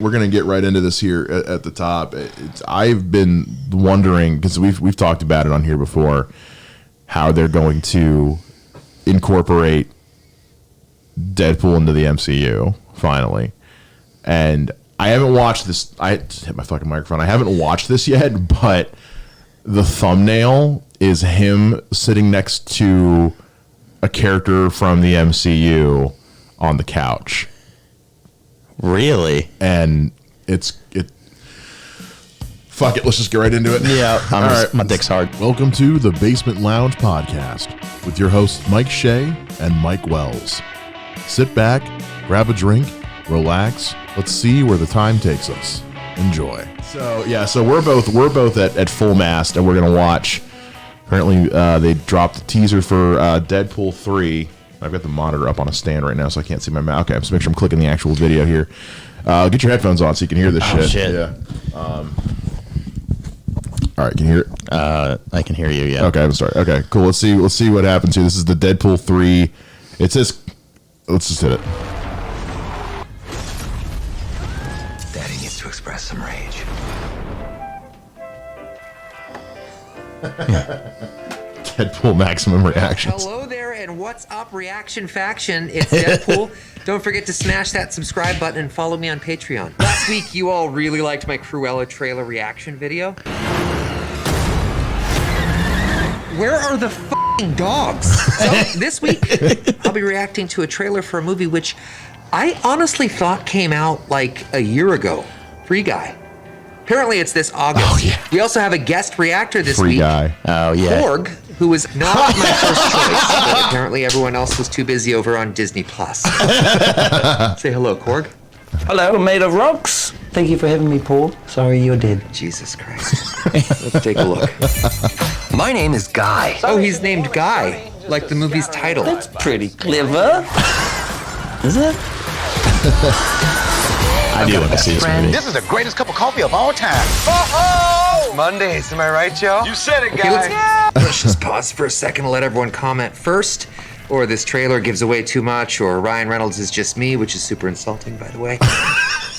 We're gonna get right into this here at the top. I've been wondering because we've talked about it on here before, how they're going to incorporate Deadpool into the MCU finally, and I haven't watched this. I hit my fucking microphone. I haven't watched this yet, but the thumbnail is him sitting next to a character from the MCU on the couch. Really? And fuck it, let's just get right into it. Yeah, All right. my dick's hard. Welcome to the Basement Lounge Podcast with your hosts Mike Shea and Mike Wells. Sit back, grab a drink, relax. Let's see where the time takes us. Enjoy. So we're both at full mast, and we're gonna watch. Apparently, they dropped the teaser for Deadpool 3. I've got the monitor up on a stand right now, so I can't see my mouth. Okay, so make sure I'm clicking the actual video here. Get your headphones on so you can hear this shit. Yeah. All right, can you hear it? I can hear you. Yeah. Okay, I'm sorry. Okay, cool. Let's see what happens here. This is the Deadpool 3. It says, let's just hit it. Daddy needs to express some rage. Deadpool maximum reactions. Hello there, and what's up, Reaction Faction? It's Deadpool. Don't forget to smash that subscribe button and follow me on Patreon. Last week, you all really liked my Cruella trailer reaction video. Where are the f***ing dogs? So this week, I'll be reacting to a trailer for a movie which I honestly thought came out like a year ago. Free Guy. Apparently, it's this August. Oh, yeah. We also have a guest reactor this Free week. Guy. Oh yeah. Korg, who was not my first choice, but apparently everyone else was too busy over on Disney Plus. Say hello, Korg. Hello, made of rocks. Thank you for having me, Paul. Sorry you're dead. Jesus Christ. Let's take a look. My name is Guy. Oh, he's named Guy, like the movie's title. That's pretty clever. Is it? I do want to see this movie. This is the greatest cup of coffee of all time. Oh! Mondays, am I right, Joe? You said it, Okay, guy. let's just pause for a second and let everyone comment first, or this trailer gives away too much, or Ryan Reynolds is just me, which is super insulting, by the way.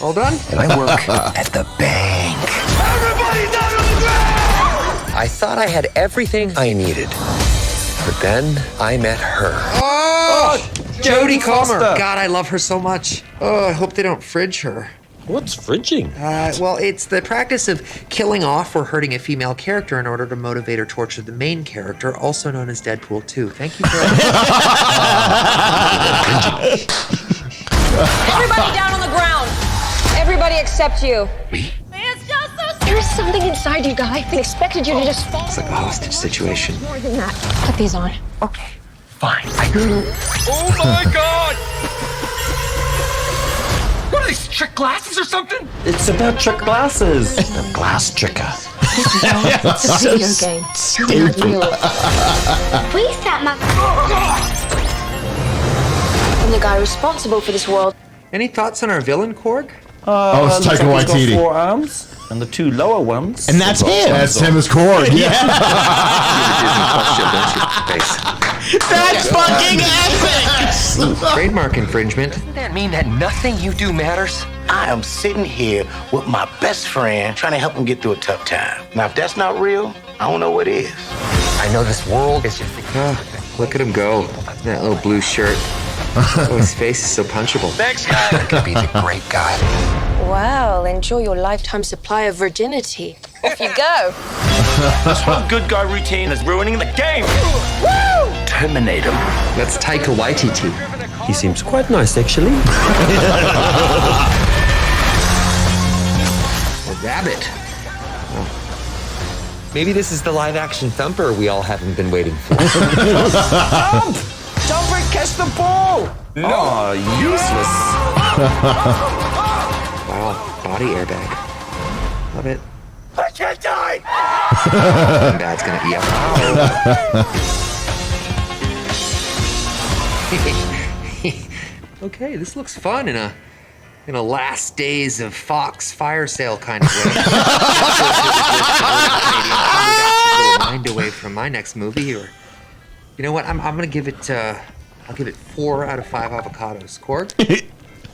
All done? And I work at the bank. Everybody down on the ground! I thought I had everything I needed. But then I met her. Oh! Jodie Comer. Foster. God, I love her so much. Oh, I hope they don't fridge her. What's fridging? Well, it's the practice of killing off or hurting a female character in order to motivate or torture the main character, also known as Deadpool 2. Thank you for Everybody down on the ground. Everybody except you. Me? It's just so There's something inside you, Guy. I expected you to just fall. It's like a hostage situation. More than that. Put these on. Okay, fine. Oh my god! What are these, trick glasses or something? It's about trick glasses. A glass tricker. It's a video game. Not real. Please stop my... I'm the guy responsible for this world. Any thoughts on our villain, Korg? It's looks Taika like he's Waititi. got 4 arms and the 2 lower ones. And that's him. That's him as Korg. Yeah. That's fucking epic. Trademark infringement. Doesn't that mean that nothing you do matters? I am sitting here with my best friend trying to help him get through a tough time. Now, if that's not real, I don't know what is. I know this world is just Oh, look at him go. That little blue shirt. Oh, his face is so punchable. Thanks, guy. could be the great guy. Well, enjoy your lifetime supply of virginity. Off you go. This whole good guy routine is ruining the game. Terminate him. That's Taika Waititi. He seems quite nice, actually. A rabbit. Oh. Maybe this is the live-action Thumper we all haven't been waiting for. Jump! Jump and catch the ball! No, useless. Wow, body airbag. Love it. I can't die! Dad's gonna be up. Okay, this looks fun in a last days of Fox fire sale kind of way. Mind away from my next movie, or you know what? I'm gonna give it. I'll give it 4 out of 5 avocados. Korg?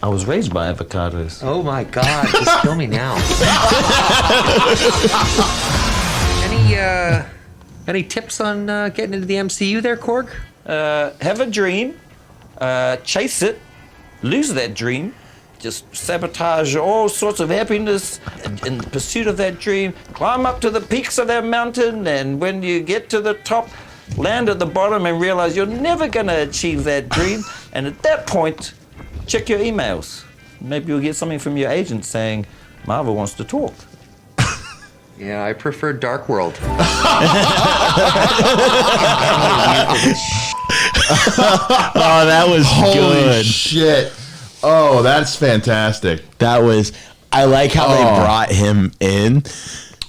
I was raised by avocados. Oh my God, just kill me now. Any tips on getting into the MCU there, Korg? Have a dream, chase it, lose that dream, just sabotage all sorts of happiness in pursuit of that dream, climb up to the peaks of that mountain, and when you get to the top, land at the bottom and realize you're never going to achieve that dream. And at that point, check your emails. Maybe you'll get something from your agent saying, Marvel wants to talk. Yeah, I prefer Dark World. Oh, that was holy good. shit. Oh, that's fantastic. That was. I like how they brought him in.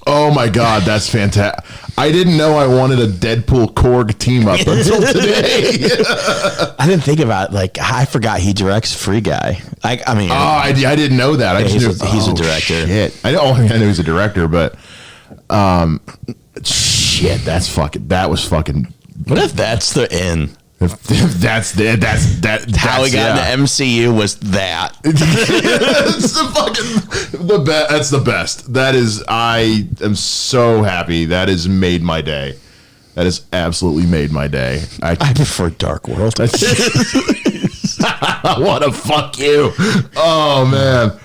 Oh my God, that's fantastic. I didn't know I wanted a Deadpool Korg team up until today. I didn't think about it. Like, I forgot he directs Free Guy. I didn't know that. I just knew he's a director. Shit. I know he's a director, but shit, that was fucking. What if that's the end? If that's how we got into MCU was that. It's the best. That's the best. That is. I am so happy. That has made my day. That has absolutely made my day. I prefer Dark World. I want to fuck you. Oh man.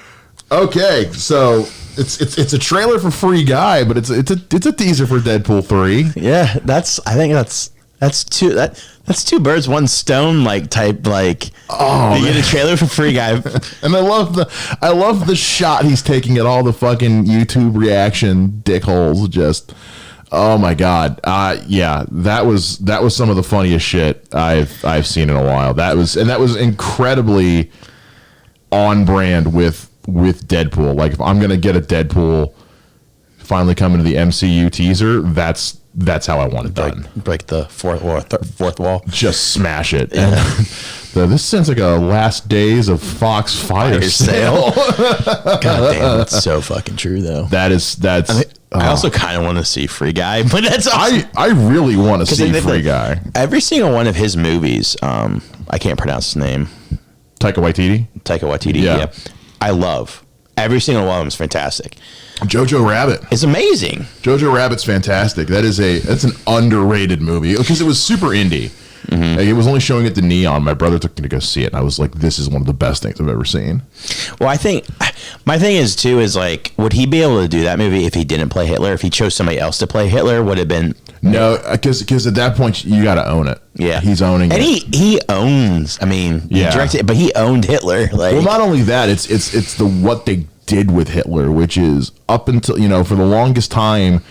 Okay, so it's a trailer for Free Guy, but it's a teaser for Deadpool 3. Yeah, I think that's two birds, one stone, like type, like, you get a trailer for Free Guy. And I love the shot he's taking at all the fucking YouTube reaction dickholes. Just, oh my God. Yeah, that was some of the funniest shit I've seen in a while. That was incredibly on brand with Deadpool. Like, if I'm going to get a Deadpool finally coming to the MCU teaser, that's how I want it done. Break the fourth wall. Just smash it. Yeah. This sounds like a last days of Fox fire sale. God damn, that's so fucking true though. That's. I also kind of want to see Free Guy, but that's also, I really want to see Free Guy. Every single one of his movies, I can't pronounce his name. Taika Waititi. Yeah. I love every single one of them. Is fantastic. Jojo Rabbit. It's amazing. Jojo Rabbit's fantastic. That's an underrated movie because it was super indie. Mm-hmm. Like, it was only showing at the Neon. My brother took me to go see it, and I was like, "This is one of the best things I've ever seen." Well, I think my thing is like, would he be able to do that movie if he didn't play Hitler? If he chose somebody else to play Hitler, would it have been no? Because at that point you got to own it. Yeah, he's owning and it, and he owns. I mean, he directed it, but he owned Hitler. Like, well, not only that, it's the what they did with Hitler, which is up until for the longest time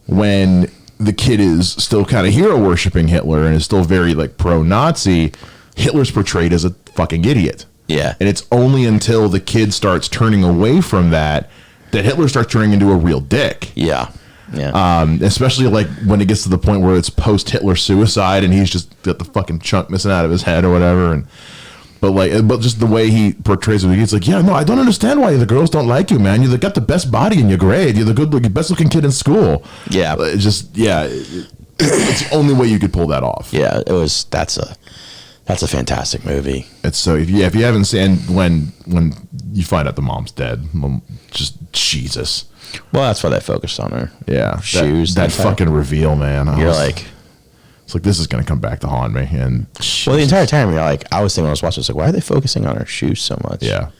when the kid is still kind of hero worshiping Hitler and is still very like pro-Nazi, Hitler's portrayed as a fucking idiot. Yeah. And it's only until the kid starts turning away from that Hitler starts turning into a real dick. Yeah. Yeah. Especially like when it gets to the point where it's post-Hitler suicide and he's just got the fucking chunk missing out of his head or whatever. But just the way he portrays it, he's like, yeah, no, I don't understand why the girls don't like you, man. You got the best body in your grade. You're the best looking kid in school. Yeah. It's the only way you could pull that off. Yeah, that's a fantastic movie. It's so if you haven't seen when you find out the mom's dead, just Jesus. Well, that's why they focused on her. Yeah, shoes. That fucking reveal, man. It's like, this is going to come back to haunt me. And well, the entire time you're like, I was thinking when I was watching, it's like, why are they focusing on her shoes so much? Yeah,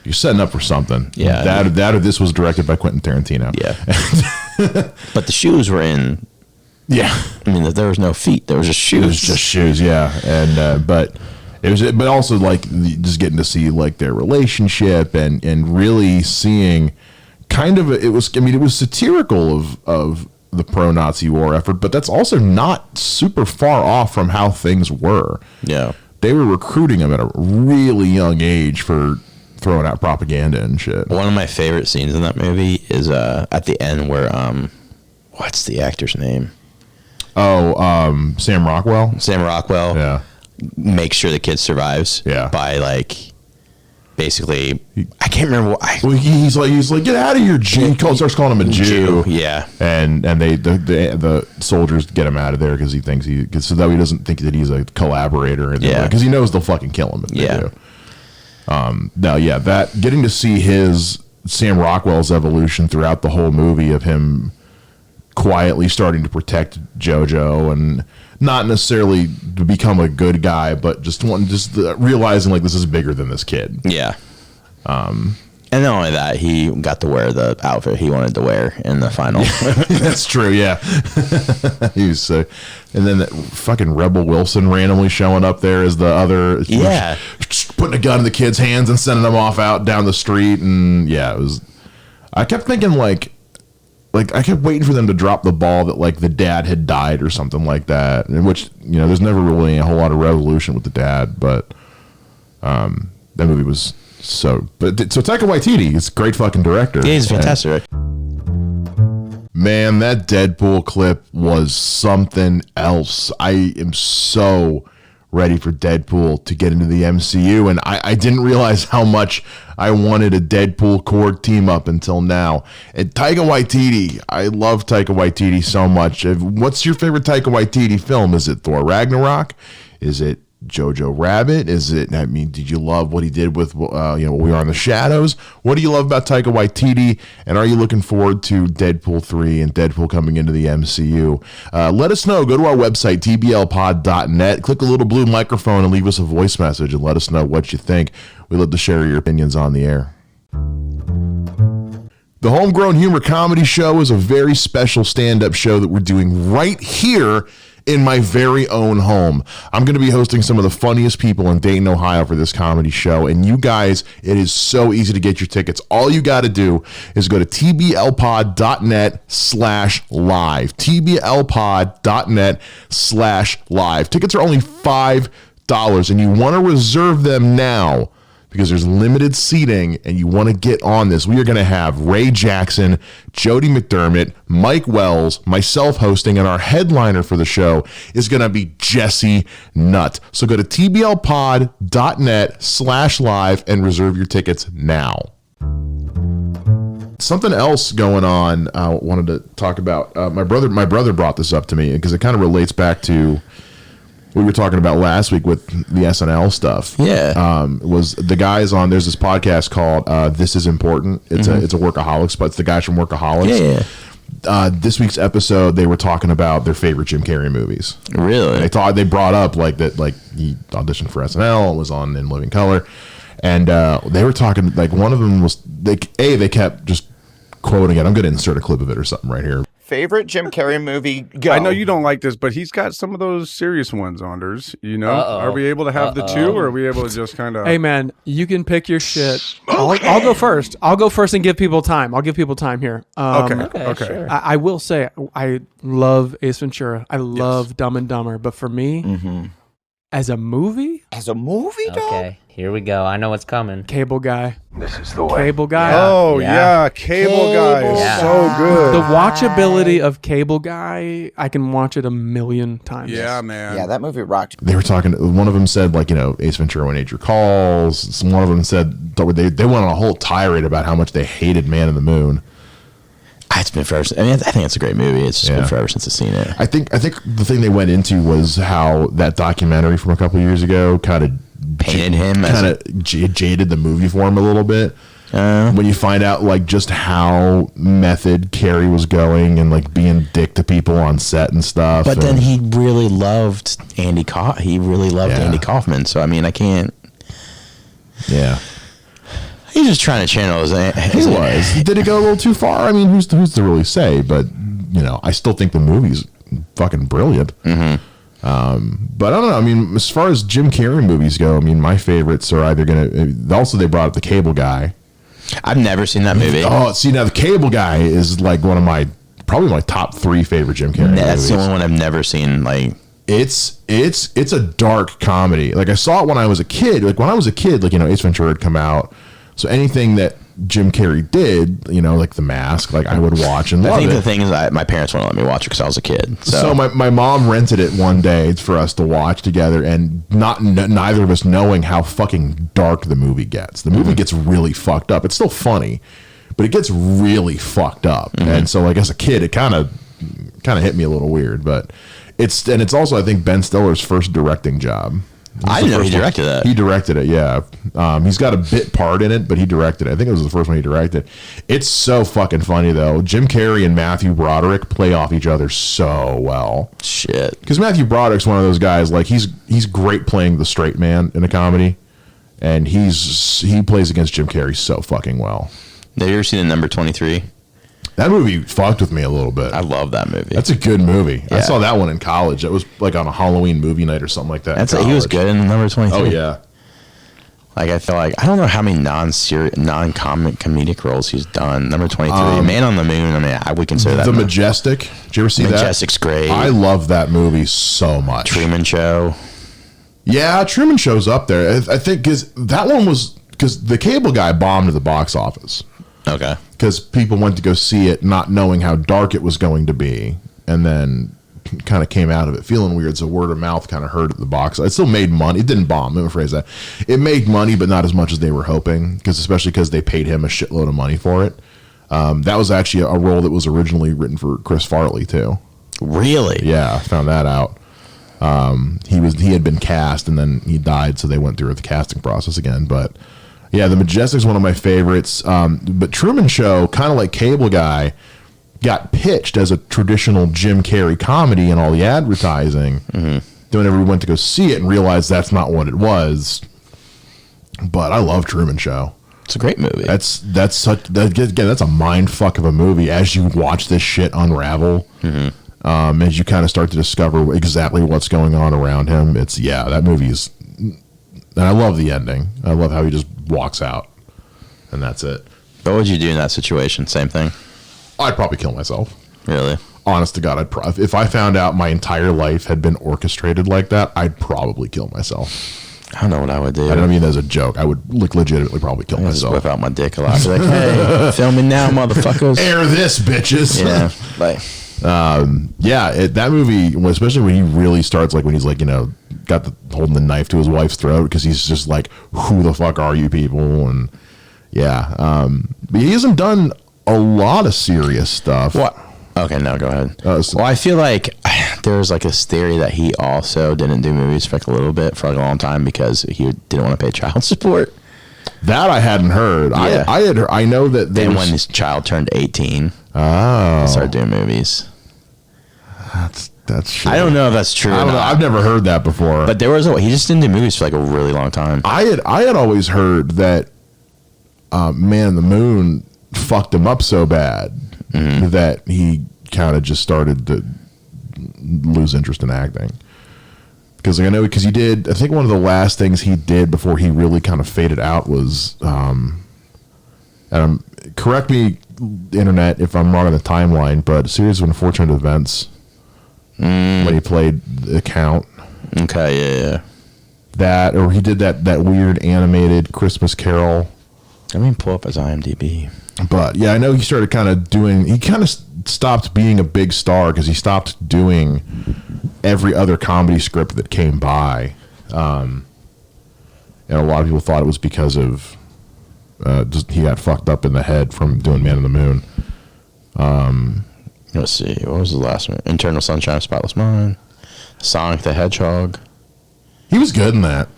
you're setting up for something. Yeah, that or this was directed by Quentin Tarantino. Yeah, but the shoes were in. Yeah, I mean, there was no feet. There was just shoes. It was just shoes. Yeah, and but also like just getting to see like their relationship and really seeing kind of it was satirical of the pro-Nazi war effort, but that's also not super far off from how things were. Yeah. They were recruiting them at a really young age for throwing out propaganda and shit. One of my favorite scenes in that movie is at the end where what's the actor's name? Oh, Sam Rockwell. Sam Rockwell. Yeah. Makes sure the kid survives. Yeah. By like basically, I can't remember what. Well, he's like, get out of here, Jew. He starts calling him a Jew. Yeah, and the soldiers get him out of there because he thinks so that he doesn't think that he's a collaborator. Yeah, because he knows they'll fucking kill him if they do. No, yeah, that getting to see Sam Rockwell's evolution throughout the whole movie of him quietly starting to protect JoJo and not necessarily to become a good guy, but just realizing like this is bigger than this kid. Yeah. And not only that, he got to wear the outfit he wanted to wear in the final. That's true, yeah. He was and then that fucking Rebel Wilson randomly showing up there as the other, putting a gun in the kid's hands and sending them off out down the street, and yeah, it was. I kept thinking like I kept waiting for them to drop the ball that like the dad had died or something like that, in which there's never really a whole lot of resolution with the dad, but that movie was. So Taika Waititi is a great fucking director. Yeah, he's fantastic. Man, that Deadpool clip was something else. I am so ready for Deadpool to get into the MCU, and I didn't realize how much I wanted a Deadpool Korg team up until now. And Taika Waititi, I love Taika Waititi so much. What's your favorite Taika Waititi film? Is it Thor Ragnarok? Is it Jojo Rabbit? Did you love what he did with We Are in the Shadows? What do you love about Taika Waititi? And are you looking forward to Deadpool 3 and Deadpool coming into the MCU? Let us know. Go to our website, tblpod.net. Click a little blue microphone and leave us a voice message and let us know what you think. We'd love to share your opinions on the air. The Homegrown Humor Comedy Show is a very special stand-up show that we're doing right here in my very own home. I'm going to be hosting some of the funniest people in Dayton, Ohio for this comedy show. And you guys, it is so easy to get your tickets. All you got to do is go to tblpod.net/live. tblpod.net/live. Tickets are only $5 and you want to reserve them now, because there's limited seating and you want to get on this. We are going to have Ray Jackson, Jody McDermott, Mike Wells, myself hosting, and our headliner for the show is going to be Jesse Nutt. So go to tblpod.net/live and reserve your tickets now. Something else going on I wanted to talk about. My brother brought this up to me because it kind of relates back to we were talking about last week with the SNL stuff. Yeah. Was the guys on, there's this podcast called This Is Important. It's a Workaholics, but it's the guys from Workaholics. Yeah. This week's episode, they were talking about their favorite Jim Carrey movies. Really? And they brought up like that, like he auditioned for SNL and was on In Living Color. And they were talking, like one of them was, they kept just quoting it. I'm going to insert a clip of it or something right here. Favorite Jim Carrey movie? Go. I know you don't like this, but he's got some of those serious ones, Anders. Are we able to have the two, or are we able to just kind of? Hey man, you can pick your shit. I'll go first. I'll go first and give people time. I'll give people time here. Okay. Sure. I will say I love Ace Ventura. I love Dumb and Dumber, but for me, as a movie, dog? Okay, here we go. I know what's coming. Cable Guy. This is the way. Cable Guy. Oh yeah, Cable Guy is so good. The watchability of Cable Guy, I can watch it a million times. Yeah, man. Yeah, that movie rocked. They were talking, one of them said Ace Ventura When Nature Calls. One of them said they went on a whole tirade about how much they hated Man in the Moon. It's been forever. I think it's a great movie. It's just been forever since I've seen it. I think the thing they went into was how that documentary from a couple of years ago kind of painted him, kind of jaded the movie for him a little bit. When you find out like just how method Carrey was going and like being dick to people on set and stuff. But then he really loved Andy Andy Kaufman. So I mean, I can't. Yeah. He's just trying to channel his. He was. Did it go a little too far? I mean, who's to really say? But I still think the movie's fucking brilliant. But I don't know. I mean, as far as Jim Carrey movies go, I mean, my favorites are either gonna. Also, they brought up The Cable Guy. I've never seen that movie. Oh, see, now The Cable Guy is like one of probably my top 3 favorite Jim Carrey movies. That's the only one I've never seen. Like, it's a dark comedy. Like I saw it when I was a kid. Like when I was a kid, Ace Ventura had come out. So anything that Jim Carrey did, like The Mask, like I would watch and love it. I think the thing is, my parents wouldn't let me watch it because I was a kid. So my mom rented it one day for us to watch together, and neither of us knowing how fucking dark the movie gets. The movie gets really fucked up. It's still funny, but it gets really fucked up. And so, like as a kid, it kind of hit me a little weird. But it's also, I think, Ben Stiller's first directing job. I didn't know he directed that. He directed it, yeah. He's got a bit part in it, but he directed it. I think it was the first one he directed. It's so fucking funny, though. Jim Carrey and Matthew Broderick play off each other so well. Shit. Because Matthew Broderick's one of those guys, like, he's great playing the straight man in a comedy, and he plays against Jim Carrey so fucking well. Have you ever seen Number 23? That movie fucked with me a little bit. I love that movie. That's a good movie. Yeah. I saw that one in college. It was like on a Halloween movie night or something like that. He was good in Number 23. Oh, yeah. Like, I feel like, I don't know how many non-comic comedic roles he's done. Number 23, Man on the Moon. I mean, I would consider that. The Majestic. Did you ever see that? Majestic's great. I love that movie so much. Truman Show. Yeah, Truman Show's up there. I think because that one was, because The Cable Guy bombed at the box office. Okay. Because people went to go see it not knowing how dark it was going to be, and then kind of came out of it feeling weird, so word of mouth kind of hurt at the box. It still made money. It didn't bomb, let me rephrase that. It made money, but not as much as they were hoping, especially because they paid him a shitload of money for it. That was actually a role that was originally written for Chris Farley, too. Really? Yeah, I found that out. He had been cast, and then he died, so they went through the casting process again, but... Yeah, The Majestic's one of my favorites. But Truman Show, kind of like Cable Guy, got pitched as a traditional Jim Carrey comedy in all the advertising. Mm-hmm. Then whenever we went to go see it and realized that's not what it was. But I love Truman Show. It's a great movie. That's a mind fuck of a movie as you watch this shit unravel. Mm-hmm. As you kind of start to discover exactly what's going on around him. That movie's... And I love the ending. I love how he just walks out, and that's it. What would you do in that situation? Same thing? I'd probably kill myself. Really? Honest to God, if I found out my entire life had been orchestrated like that, I'd probably kill myself. I don't know what I would do. I don't mean as a joke. I would legitimately probably kill myself. Just whip out my dick a lot. Be like, hey, film me now, motherfuckers. Air this, bitches. Yeah. Like, that movie, especially when he really starts, like when he's like, holding the knife to his wife's throat, because he's just like, who the fuck are you people? And but he hasn't done a lot of serious stuff. What? Okay, no, go ahead. Well, I feel like there's like this theory that he also didn't do movies for like a little bit, for like a long time, because he didn't want to pay child support. That I hadn't heard. Yeah. I know that then when his child turned 18, he started doing movies. That's shit. I don't know if that's true. I don't know. I've never heard that before. But he just didn't do movies for like a really long time. I had always heard that Man on the Moon fucked him up so bad that he kind of just started to lose interest in acting. Because I know, because he did, I think one of the last things he did before he really kind of faded out was, correct me, internet, if I'm wrong on the timeline, but a series of unfortunate events when he played the Count. Okay, yeah. That, or he did that weird animated Christmas Carol. I mean, pull up his IMDb. But yeah, I know he started kind of doing, he kind of stopped being a big star because he stopped doing every other comedy script that came by. And a lot of people thought it was because of just he got fucked up in the head from doing Man on the Moon. Let's see, what was the last one? Eternal Sunshine of Spotless Mind, Sonic the Hedgehog. He was good in that.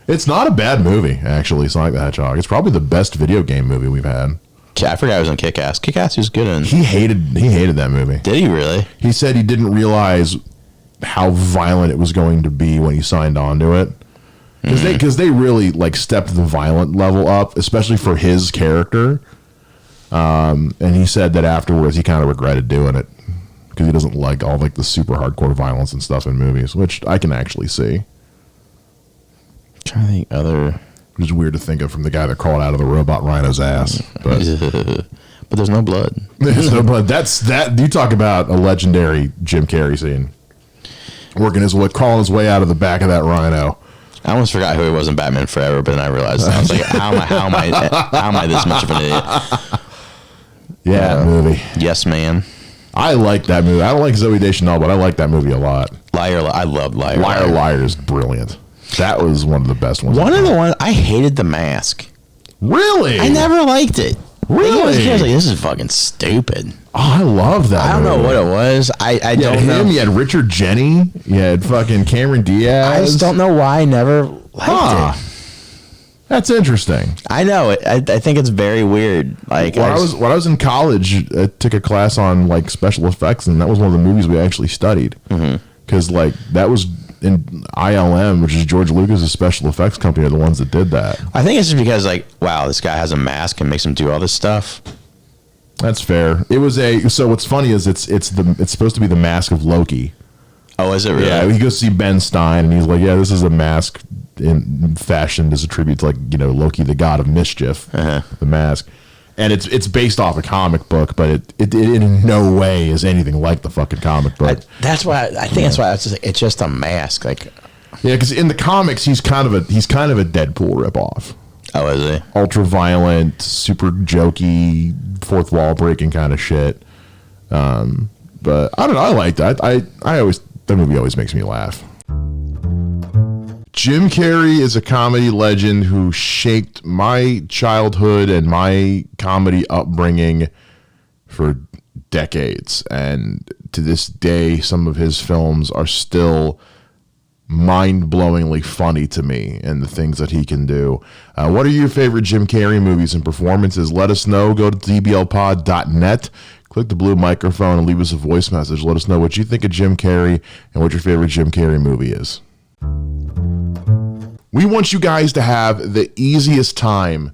It's not a bad movie, actually, Sonic the Hedgehog. It's probably the best video game movie we've had. I forgot he was in Kick-Ass. Kick-Ass was good in. He hated that movie. Did he really? He said he didn't realize how violent it was going to be when he signed on to it. Because they really like stepped the violent level up, especially for his character. And he said that afterwards he kind of regretted doing it because he doesn't like all like the super hardcore violence and stuff in movies, which I can actually see. I'm trying to think other. It's weird to think of from the guy that crawled out of the robot rhino's ass, but there's no blood. There's no blood. That you talk about a legendary Jim Carrey scene, crawling his way out of the back of that rhino. I almost forgot who he was in Batman Forever, but then I realized I was like, how am I this much of an idiot? Yeah, that movie. Yes, Man. I like that movie. I don't like Zooey Deschanel, but I like that movie a lot. I loved Liar. Liar is brilliant. That was one of the best ones. One of the ones I hated The Mask. Really? I never liked it. Really? I was like, this is fucking stupid. Oh, I love that. I don't know what it was. I don't know. You had Richard Jenney. You had fucking Cameron Diaz. I just don't know why I never liked it. That's interesting. I know it. I think it's very weird. Like when I was in college, I took a class on like special effects, and that was one of the movies we actually studied. Because like that was in ILM, which is George Lucas's special effects company, are the ones that did that. I think it's just because like, wow, this guy has a mask and makes him do all this stuff. That's fair. It was so what's funny is it's supposed to be the mask of Loki. Oh, is it really? Yeah, he goes to see Ben Stein, and he's like, yeah, this is a mask fashioned as a tribute to, like, you know, Loki, the god of mischief, the mask. And it's based off a comic book, but it in no way is anything like the fucking comic book. That's why I think that's why it's just a mask. Like, yeah, because in the comics he's kind of a Deadpool ripoff. Oh, is he? Ultra violent, super jokey, fourth wall breaking kind of shit. But I don't know. I like that. That movie always makes me laugh. Jim Carrey is a comedy legend who shaped my childhood and my comedy upbringing for decades. And to this day, some of his films are still mind-blowingly funny to me, and the things that he can do. What are your favorite Jim Carrey movies and performances? Let us know. Go to dblpod.net. Click the blue microphone and leave us a voice message. Let us know what you think of Jim Carrey and what your favorite Jim Carrey movie is. We want you guys to have the easiest time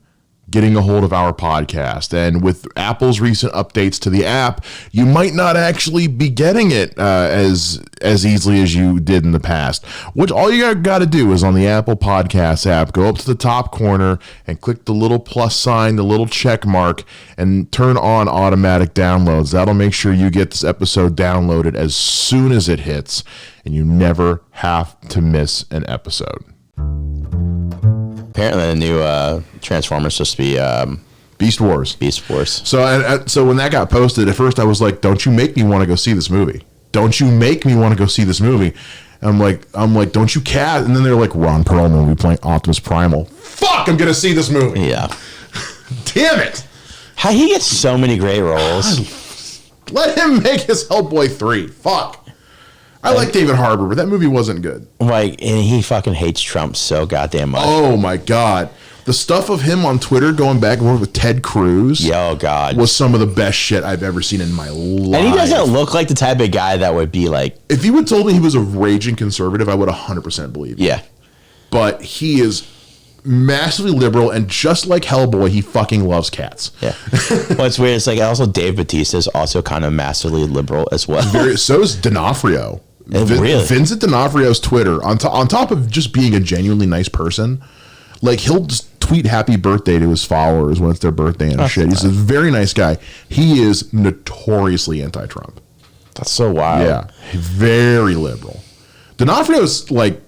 getting a hold of our podcast. And with Apple's recent updates to the app, you might not actually be getting it as easily as you did in the past. Which all you got to do is on the Apple Podcasts app, go up to the top corner and click the little plus sign, the little check mark, and turn on automatic downloads. That'll make sure you get this episode downloaded as soon as it hits, and you never have to miss an episode. Apparently, the new Transformers supposed to be Beast Wars. So when that got posted, at first I was like, "Don't you make me want to go see this movie? Don't you make me want to go see this movie?" And I'm like, "Don't you cast?" And then they're like, "Ron Perlman will be playing Optimus Primal." Fuck! I'm gonna see this movie. Yeah. Damn it! How he gets so many great roles. God, let him make his Hellboy 3. Fuck. I like David Harbour, but that movie wasn't good. Like, and he fucking hates Trump so goddamn much. Oh my god, the stuff of him on Twitter going back and forth with Ted Cruz. Oh god, was some of the best shit I've ever seen in my life. And he doesn't look like the type of guy that would be like. If you would told me he was a raging conservative, I would 100% believe. Yeah, but he is massively liberal, and just like Hellboy, he fucking loves cats. Yeah. What's weird is like also Dave Bautista is also kind of massively liberal as well. So is D'Onofrio. Really? Vincent D'Onofrio's Twitter, on top of just being a genuinely nice person, like he'll just tweet happy birthday to his followers when it's their birthday and shit. He's a very nice guy. He is notoriously anti-Trump. That's so wild. Yeah, very liberal. D'Onofrio's like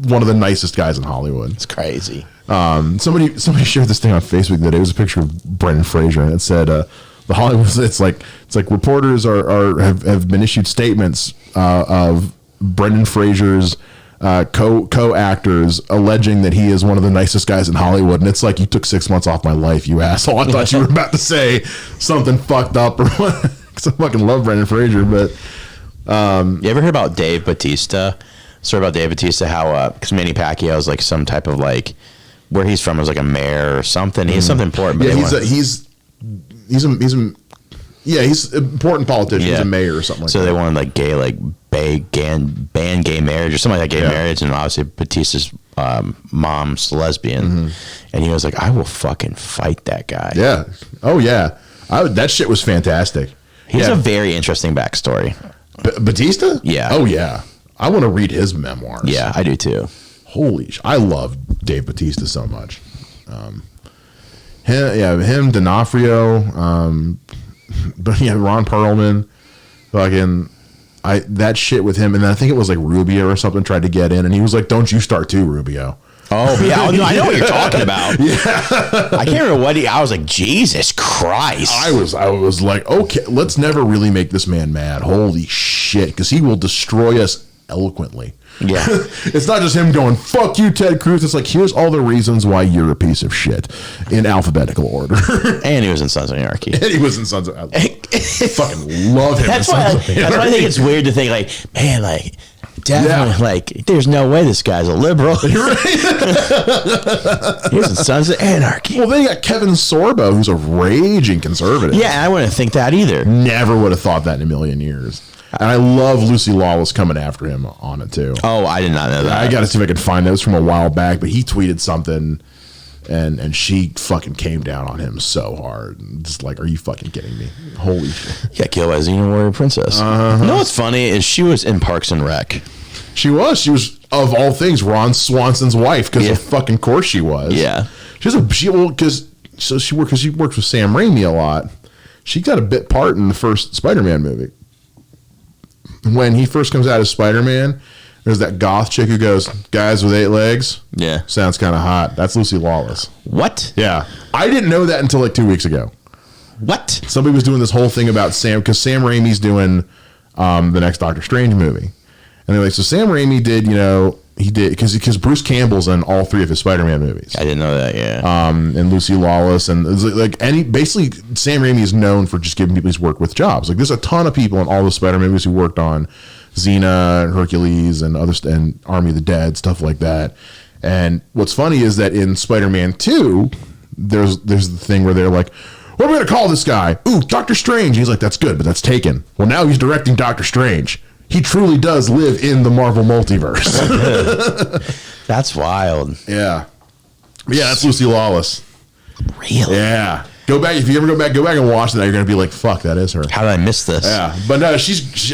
one of the nicest guys in Hollywood. It's crazy. Somebody shared this thing on Facebook that it was a picture of Brendan Fraser, and it said the Hollywood. It's like reporters have been issued statements of Brendan Fraser's co-actors alleging that he is one of the nicest guys in Hollywood, and it's like, you took 6 months off my life, you asshole. I thought you were about to say something fucked up, or because I fucking love Brendan Fraser. But you ever heard about Dave Bautista? Story about Dave Bautista, how because Manny Pacquiao is like some type of like where he's from is like a mayor or something. He's something important. But he's an important politician. Yeah. He's a mayor or something like that. So they wanted like ban gay marriage or something like that, gay marriage, and obviously Batista's mom's lesbian, and he was like, I will fucking fight that guy. Yeah. Oh yeah. That shit was fantastic. He's a very interesting backstory. Batista? Yeah. Oh yeah. I want to read his memoirs. Yeah, I do too. Holy I love Dave Bautista so much. Him, D'Onofrio, but yeah, Ron Perlman, fucking, that shit with him, and then I think it was like Rubio or something tried to get in, and he was like, "Don't you start too, Rubio." Oh yeah, I know what you're talking about. Yeah, I can't remember what I was like, Jesus Christ. I was like, okay, let's never really make this man mad. Holy shit, because he will destroy us eloquently. Yeah. It's not just him going, fuck you, Ted Cruz. It's like, here's all the reasons why you're a piece of shit in alphabetical order. And he was in Sons of Anarchy. And he was in Sons of Anarchy. Fucking love him. That's why I think it's weird to think, like, man, like, definitely, like, there's no way this guy's a liberal. You're right. He was in Sons of Anarchy. Well, then you got Kevin Sorbo, who's a raging conservative. Yeah, I wouldn't think that either. Never would have thought that in a million years. And I love Lucy Lawless coming after him on it, too. Oh, I did not know that. I got to see if I could find that. It was from a while back, but he tweeted something, and she fucking came down on him so hard. Just like, are you fucking kidding me? Holy shit. Got killed by Xena Warrior Princess. You know what's funny is she was in Parks and Rec. She was, of all things, Ron Swanson's wife, because of fucking course she was. Yeah. She worked with Sam Raimi a lot. She got a bit part in the first Spider-Man movie. When he first comes out as Spider-Man, there's that goth chick who goes, guys with 8 legs. Yeah. Sounds kind of hot. That's Lucy Lawless. What? Yeah. I didn't know that until like 2 weeks ago. What? Somebody was doing this whole thing about Sam, because Sam Raimi's doing the next Doctor Strange movie. And they're like, so Sam Raimi did, he did, because Bruce Campbell's in all 3 of his Spider-Man movies. I didn't know that, yeah. And Lucy Lawless, and basically Sam Raimi is known for just giving people his work with jobs. Like, there's a ton of people in all the Spider-Man movies who worked on Xena and Hercules and and Army of the Dead, stuff like that. And what's funny is that in Spider-Man 2, there's the thing where they're like, what are we going to call this guy? Ooh, Doctor Strange. He's like, that's good, but that's taken. Well, now he's directing Doctor Strange. He truly does live in the Marvel multiverse. That's wild. Yeah. Yeah, that's Lucy Lawless. Really? Yeah. Go back. If you ever go back and watch that, you're going to be like, fuck, that is her. How did I miss this? Yeah. But no,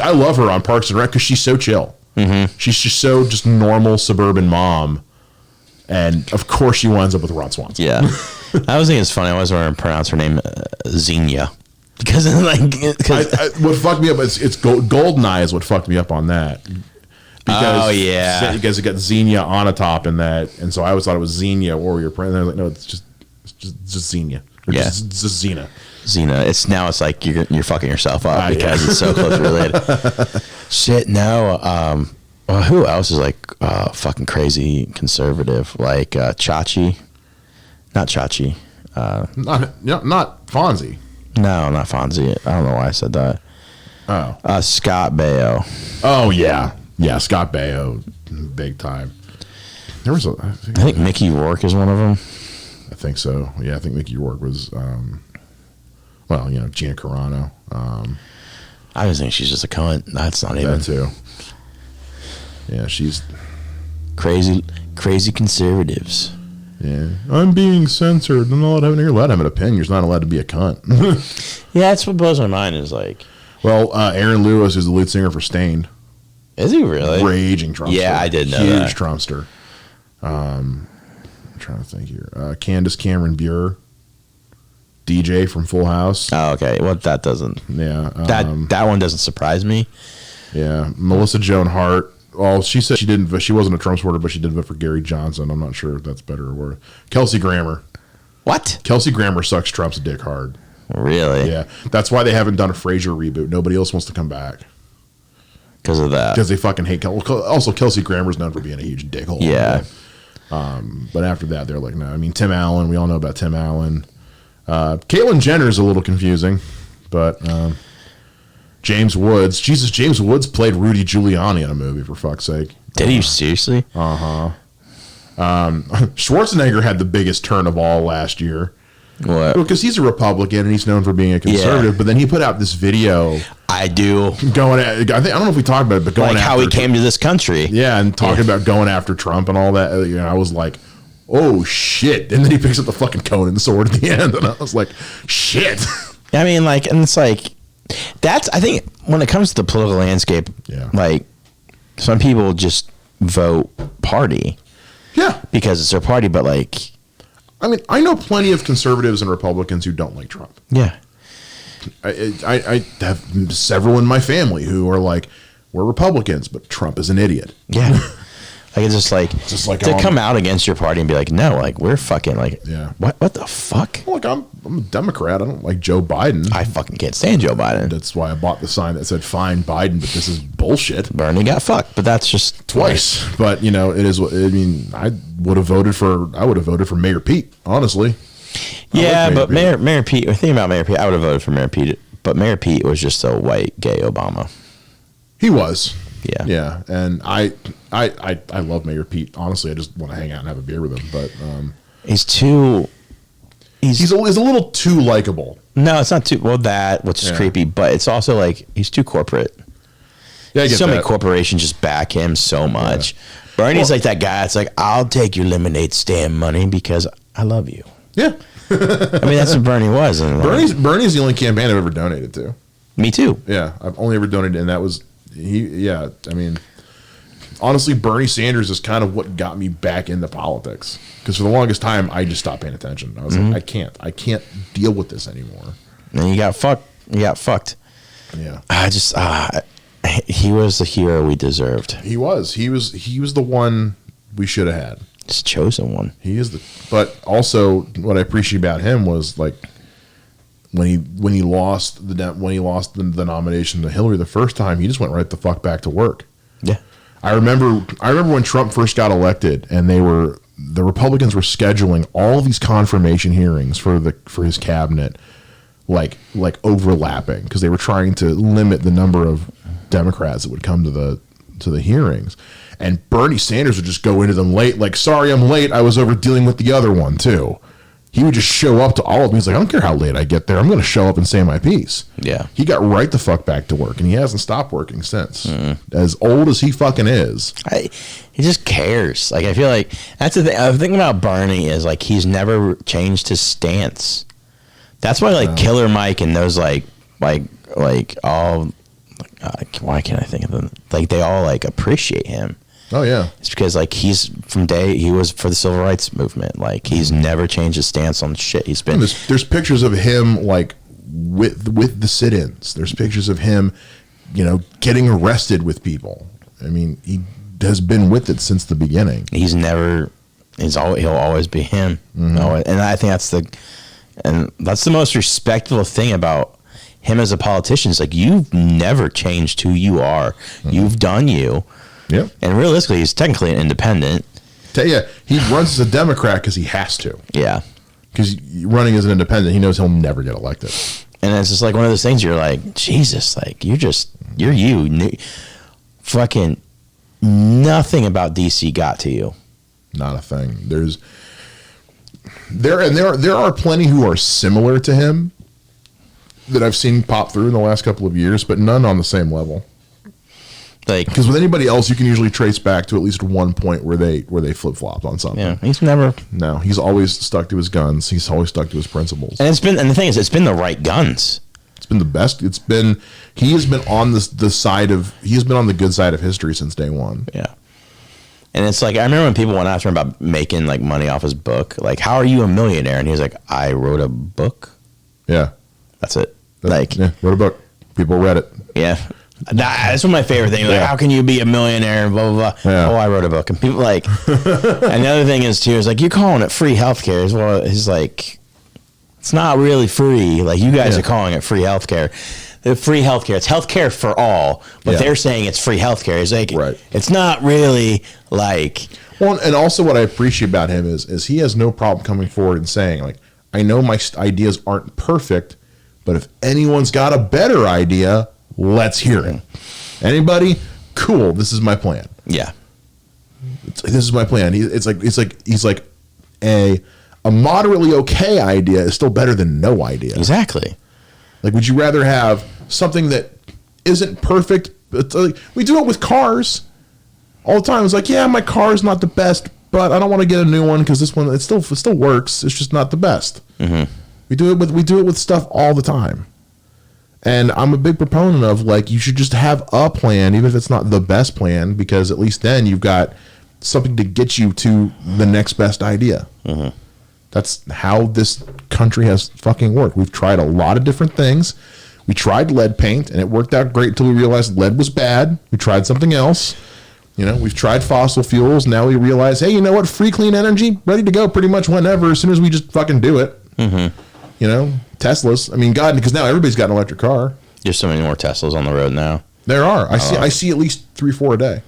I love her on Parks and Rec because she's so chill. Mm-hmm. She's just so normal suburban mom. And of course she winds up with Ron Swanson. Yeah. I was thinking it's funny. I always want to pronounce her name Xenia. Because what fucked me up it's Goldeneye is what fucked me up on that. Because because it got Xenia on a top in that, and so I always thought it was Xenia Warrior Prince. And I was like, no, it's just Xenia. Just Xena. Xena. It's like you're fucking yourself up because it's so closely related. Shit. No. Who else is like fucking crazy conservative? Like Chachi. Not Chachi. Not Fonzie. No, not Fonzie. I don't know why I said that. Oh. Scott Baio. Oh, yeah. Yeah, Scott Baio. Big time. There was I think Mickey Rourke is one of them. I think so. Yeah, I think Mickey Rourke was, Gina Carano. I just think she's just a cunt. That's not even. That too. Yeah, she's... Crazy conservatives. Yeah, I'm being censored. I'm not allowed to have an opinion. You're not allowed to be a cunt. Yeah, that's what blows my mind is like. Well, Aaron Lewis is the lead singer for Stained. Is he really? Raging Trumpster. Yeah, I did know Huge that. Huge Trumpster. I'm trying to think here. Candace Cameron Bure, DJ from Full House. Oh, okay. Well, that doesn't. Yeah. That one doesn't surprise me. Yeah. Melissa Joan Hart. Well, she said she didn't. She wasn't a Trump supporter, but she did vote for Gary Johnson. I'm not sure if that's better or worse. Kelsey Grammer. What? Kelsey Grammer sucks Trump's dick hard. Really? Yeah. That's why they haven't done a Frasier reboot. Nobody else wants to come back. Because of that. Because they fucking hate. Also, Kelsey Grammer's known for being a huge dickhole. Yeah. But after that, they're like, no. I mean, Tim Allen. We all know about Tim Allen. Caitlyn Jenner's a little confusing, but. James Woods. Jesus, James Woods played Rudy Giuliani in a movie, for fuck's sake. Did he seriously? Uh-huh. Schwarzenegger had the biggest turn of all last year. What? Because he's a Republican and he's known for being a conservative, but then he put out this video. I do. I don't know if we talked about it, but going like after how he came to this country. Yeah, and talking about going after Trump and all that. I was like, oh, shit. And then he picks up the fucking Conan sword at the end, and I was like, shit. I mean, like, and it's like, I think when it comes to the political landscape, like some people just vote party. Yeah. Because it's their party, but like. I mean, I know plenty of conservatives and Republicans who don't like Trump. Yeah. I have several in my family who are like, we're Republicans, but Trump is an idiot. Yeah. Like it's just like to come out against your party and be like, no, like we're fucking like, what the fuck? Look, I'm a Democrat. I don't like Joe Biden. I fucking can't stand Joe Biden. That's why I bought the sign that said "Fine Biden," but this is bullshit. Bernie got fucked, but that's just twice. But you know, it is. I mean, I would have voted for Mayor Pete. Honestly. Yeah, but Mayor Pete. The thing about Mayor Pete, I would have voted for Mayor Pete, but Mayor Pete was just a white gay Obama. He was. Yeah. Yeah, and I love Mayor Pete. Honestly, I just want to hang out and have a beer with him. But he's a little too likable. No, it's not too which is creepy, but it's also like he's too corporate. Yeah, I get so many that. corporations just back him so much. Yeah. Bernie's like that guy. It's like, I'll take your lemonade stand money because I love you. Yeah. I mean, that's what Bernie was. Bernie's the only campaign I've ever donated to. Me too. Yeah, I've only ever donated, and that was I mean, honestly, Bernie Sanders is kind of what got me back into politics. Because for the longest time, I just stopped paying attention. I was like, I can't deal with this anymore. And you got fucked. Yeah. He was the hero we deserved. He was the one we should have had. It's chosen one. He is but also what I appreciate about him was like when he lost the nomination to Hillary the first time, he just went right the fuck back to work. Yeah. I remember when Trump first got elected and the Republicans were scheduling all these confirmation hearings for his cabinet like overlapping because they were trying to limit the number of Democrats that would come to the hearings. And Bernie Sanders would just go into them late, like, sorry, I'm late. I was over dealing with the other one, too. He would just show up to all of them. He's like, I don't care how late I get there. I'm going to show up and say my piece. Yeah. He got right the fuck back to work, and he hasn't stopped working since. As old as he fucking is. He just cares. Like, I feel like that's the thing. The thing about Bernie is, like, he's never changed his stance. That's why, like, Killer Mike and those, like all... why can't I think of them? Like, they all, like, appreciate him. Oh yeah, it's because like he was for the civil rights movement. Like he's never changed his stance on shit. He's been there's pictures of him like with the sit-ins. There's pictures of him, getting arrested with people. I mean, he has been with it since the beginning. He'll always be him. And I think that's the most respectful thing about him as a politician. Is like you've never changed who you are. You've done you. Yeah, and realistically, he's technically an independent. Yeah, he runs as a Democrat because he has to. Yeah, because running as an independent, he knows he'll never get elected. And it's just like one of those things. You're like, Jesus, like you're you. Fucking nothing about DC got to you. Not a thing. There are plenty who are similar to him that I've seen pop through in the last couple of years, but none on the same level. Like, because with anybody else, you can usually trace back to at least one point where they flip flopped on something. Yeah, he's never. No, he's always stuck to his guns. He's always stuck to his principles. And the thing is, it's been the right guns. It's been the best. He has been on the good side of history since day one. Yeah. And it's like I remember when people went after him about making like money off his book. Like, how are you a millionaire? And he was like, I wrote a book. Yeah, that's it. Wrote a book. People read it. Yeah. That's one of my favorite things. Like, how can you be a millionaire? Blah blah blah. Yeah. Oh, I wrote a book, and people like. And the other thing is too is like you're calling it free healthcare. Well, he's like, it's not really free. Like you guys are calling it free healthcare. The free healthcare. It's healthcare for all, but they're saying it's free healthcare. It's like it's not really like. Well, and also what I appreciate about him is he has no problem coming forward and saying like, I know my ideas aren't perfect, but if anyone's got a better idea. Let's hear it. Anybody? Cool. This is my plan. Yeah. This is my plan. He's like a moderately okay idea is still better than no idea. Exactly. Like, would you rather have something that isn't perfect? We do it with cars all the time. It's like, yeah, my car's not the best, but I don't want to get a new one because this one it still works. It's just not the best. Mm-hmm. We do it with stuff all the time. And I'm a big proponent of like you should just have a plan, even if it's not the best plan, because at least then you've got something to get you to the next best idea. Mm-hmm. That's how this country has fucking worked. We've tried a lot of different things. We tried lead paint, and it worked out great until we realized lead was bad. We tried something else. You know, we've tried fossil fuels. Now we realize, hey, you know what? Free clean energy, ready to go pretty much whenever, as soon as we just fucking do it. Mm-hmm. You know, Teslas. I mean, God, because now everybody's got an electric car. There's so many more Teslas on the road now. There are. I see at least 3-4 a day.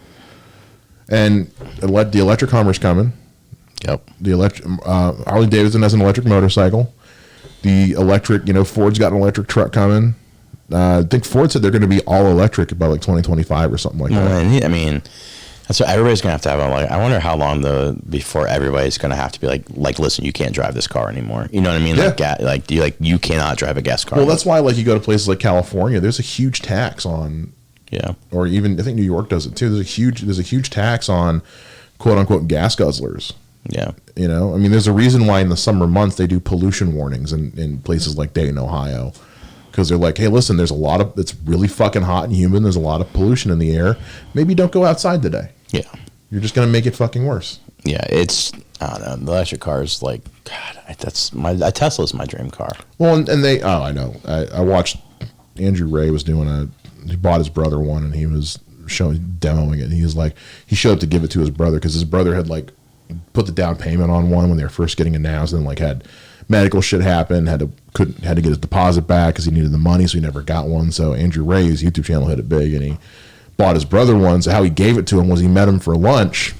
And the electric Hummer's coming. Yep. The electric Harley Davidson has an electric motorcycle. The electric, Ford's got an electric truck coming. I think Ford said they're going to be all electric by like 2025 or something like that. I mean, that's what everybody's going to have. Like, I wonder how long before everybody's going to have to be like, listen, you can't drive this car anymore. You know what I mean? Yeah. You cannot drive a gas car. Well, that's why you go to places like California. There's a huge tax on. Yeah. Or even I think New York does it too. There's a huge tax on quote unquote gas guzzlers. Yeah. I mean, there's a reason why in the summer months they do pollution warnings in places like Dayton, Ohio. Because they're like, hey, listen, it's really fucking hot and humid. There's a lot of pollution in the air. Maybe don't go outside today. Yeah. You're just going to make it fucking worse. Yeah. I don't know. The electric car is like, God, a Tesla's my dream car. Well, I know. I watched Andrew Ray he bought his brother one and he was demoing it. And he was like, he showed up to give it to his brother because his brother had like put the down payment on one when they were first getting announced and like had medical shit happen, had to get his deposit back because he needed the money, so he never got one. So Andrew Ray, his YouTube channel, hit it big, and he bought his brother one. So how he gave it to him was he met him for lunch,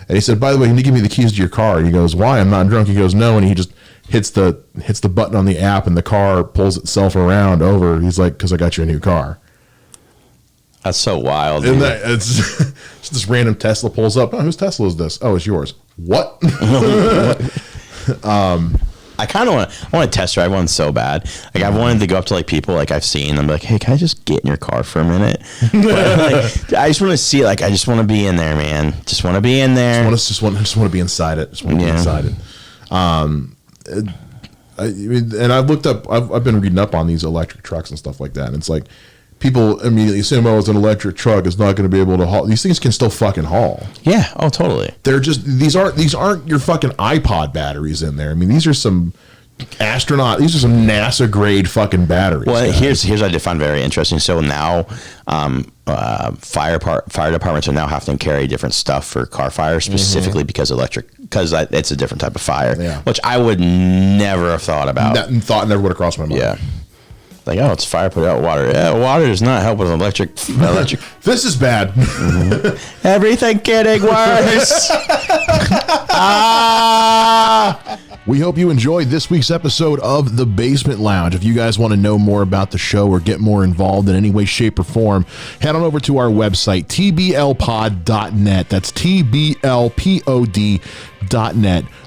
and he said, "By the way, can you give me the keys to your car?" And he goes, "Why? I'm not drunk." He goes, "No," and he just hits the button on the app, and the car pulls itself around over. He's like, "Because I got you a new car." That's so wild. And it's this random Tesla pulls up. Oh, whose Tesla is this? Oh, it's yours. What? I kind of want to test drive one so bad. Like, I've wanted to go up to like people like I've seen them, like, hey, can I just get in your car for a minute? But, I just want to see it. Like, I just want to be in there, man. Just want to be in there. Just want to be inside it. Just want to be inside it. And I've looked up. I've been reading up on these electric trucks and stuff like that. And it's like people immediately assume, oh, it's an electric truck. It's not going to be able to haul. These things can still fucking haul. Yeah. Oh, totally. They're just these aren't your fucking iPod batteries in there. I mean, these are some astronaut. These are some NASA grade fucking batteries. Well, here's what I did find very interesting. So now, fire departments are now having to carry different stuff for car fire specifically because it's a different type of fire, which I would never have thought about. Never would have crossed my mind. Yeah. Like, oh, it's fire, put out water. Yeah, water does not help with electric. This is bad. Everything getting worse. We hope you enjoyed this week's episode of The Basement Lounge. If you guys want to know more about the show or get more involved in any way, shape, or form, head on over to our website, tblpod.net. That's tblpod.net.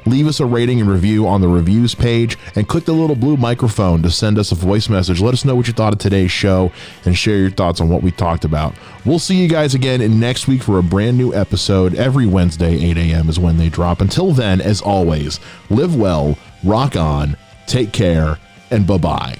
Leave us a rating and review on the reviews page and click the little blue microphone to send us a voice message. Let us know what you thought of today's show and share your thoughts on what we talked about. We'll see you guys again next week for a brand new episode. Every Wednesday, 8 a.m. is when they drop. Until then, as always, live well, rock on, take care, and bye-bye.